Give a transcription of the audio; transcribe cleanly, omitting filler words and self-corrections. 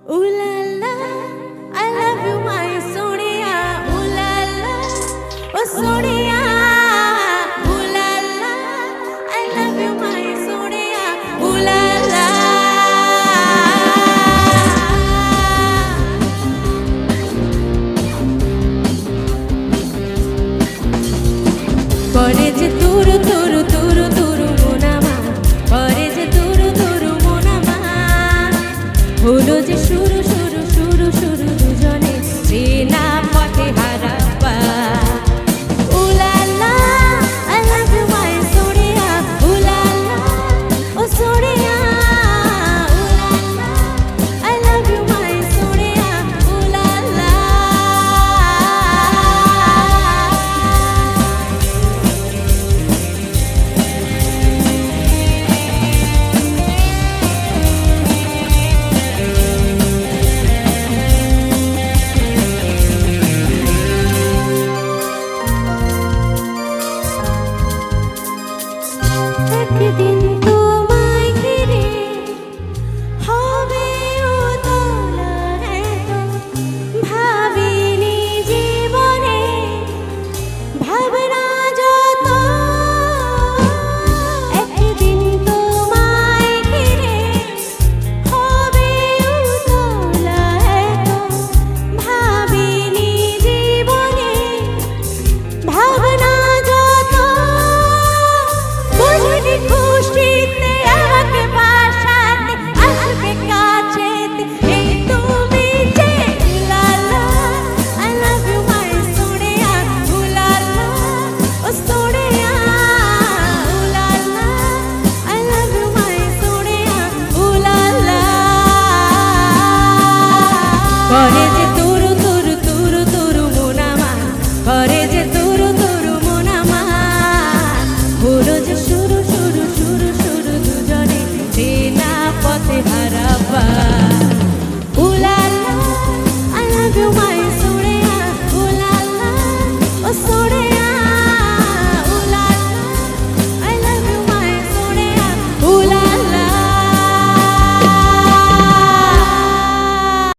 Ooh la la, I love you my Sonia. Ooh la la, oh Sonia. Ooh la la, I love you my Sonia. Ooh la la. Pore je turu turu turu turu monama, pore je turu turu monama. Holo je shuru shuru shuru shuru dujone চেনা পথে হারাবা. Ooh la la, I love you my Sonia. Ooh la la, oh Sonia. Ooh la la, I love you my Sonia. Ooh la la. একদিন তোমায় ঘিরে হবে উতলা এত ভাবিনি জীবনে ভাবনা যত। একদিন তোমায় ঘিরে হবে উতলা এত ভাবিনি জীবনে ভাবনা যত। বুঝিনি খুশিতে আমাকে বাসাতে আসবে কাছেতে এই তুমি যে। লা লা, I love you my Sonia. Ooh la la, oh Sonia. Ooh la la, I love you my Sonia. Ooh la la.